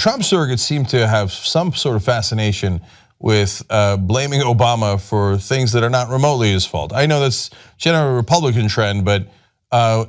Trump surrogates seem to have some sort of fascination with blaming Obama for things that are not remotely his fault. I know that's generally a Republican trend, but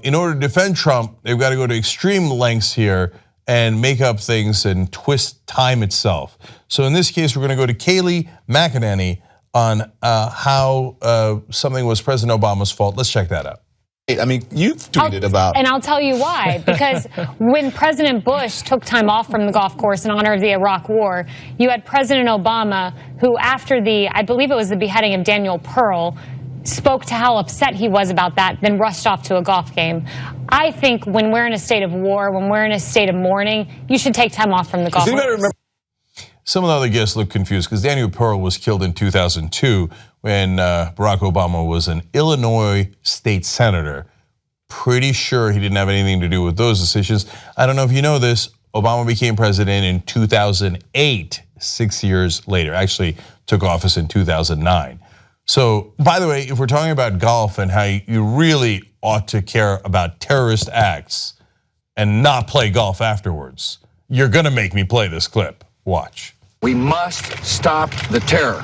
in order to defend Trump, they've got to go to extreme lengths here and make up things and twist time itself. So in this case, we're going to go to Kayleigh McEnany on how something was President Obama's fault. Let's check that out. I mean, you've tweeted about. And I'll tell you why. Because when President Bush took time off from the golf course in honor of the Iraq War, you had President Obama, who after I believe it was the beheading of Daniel Pearl, spoke to how upset he was about that, then rushed off to a golf game. I think when we're in a state of war, when we're in a state of mourning, you should take time off from the golf course. Some of the other guests look confused because Daniel Pearl was killed in 2002 when Barack Obama was an Illinois state senator. Pretty sure he didn't have anything to do with those decisions. I don't know if you know this, Obama became president in 2008, 6 years later. Actually took office in 2009. So, by the way, if we're talking about golf and how you really ought to care about terrorist acts and not play golf afterwards, you're gonna make me play this clip. Watch. We must stop the terror.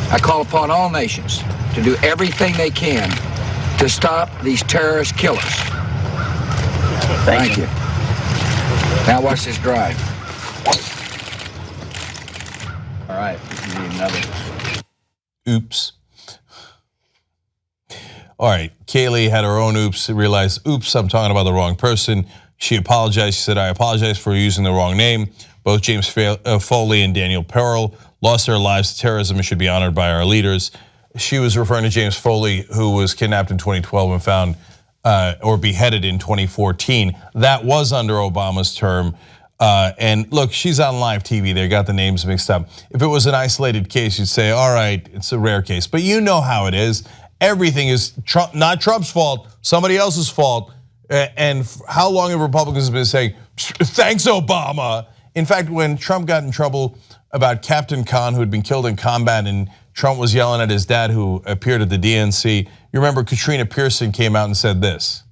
I call upon all nations to do everything they can to stop these terrorist killers. Thank you. Now watch this drive. All right, we need another. Oops. All right, Kayleigh had her own oops, realized, oops, I'm talking about the wrong person. She apologized, she said, I apologize for using the wrong name. Both James Foley and Daniel Pearl lost their lives to terrorism and should be honored by our leaders. She was referring to James Foley, who was kidnapped in 2012 and found or beheaded in 2014. That was under Obama's term. And look, she's on live TV. They got the names mixed up. If it was an isolated case, you'd say, all right, it's a rare case. But you know how it is. Everything is not Trump's fault, somebody else's fault. And how long have Republicans been saying, thanks, Obama? In fact, when Trump got in trouble about Captain Khan, who had been killed in combat, and Trump was yelling at his dad, who appeared at the DNC, you remember Katrina Pearson came out and said this.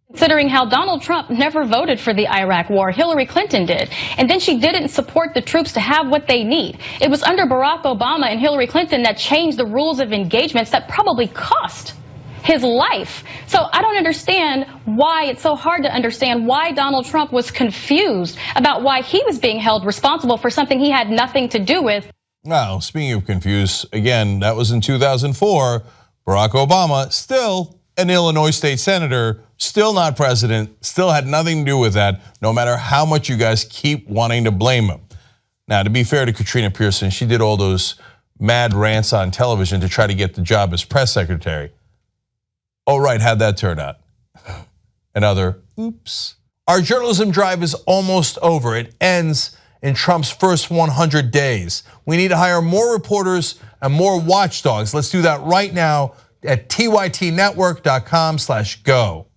Considering how Donald Trump never voted for the Iraq war, Hillary Clinton did, and then she didn't support the troops to have what they need. It was under Barack Obama and Hillary Clinton that changed the rules of engagements that probably cost his life. So I don't understand why it's so hard to understand why Donald Trump was confused about why he was being held responsible for something he had nothing to do with. Well, speaking of confused, again, that was in 2004. Barack Obama, still an Illinois state senator, still not president, still had nothing to do with that, no matter how much you guys keep wanting to blame him. Now, to be fair to Katrina Pearson, she did all those mad rants on television to try to get the job as press secretary. Oh, right, how'd that turn out? Another oops. Our journalism drive is almost over. It ends in Trump's first 100 days. We need to hire more reporters and more watchdogs. Let's do that right now at tytnetwork.com/go.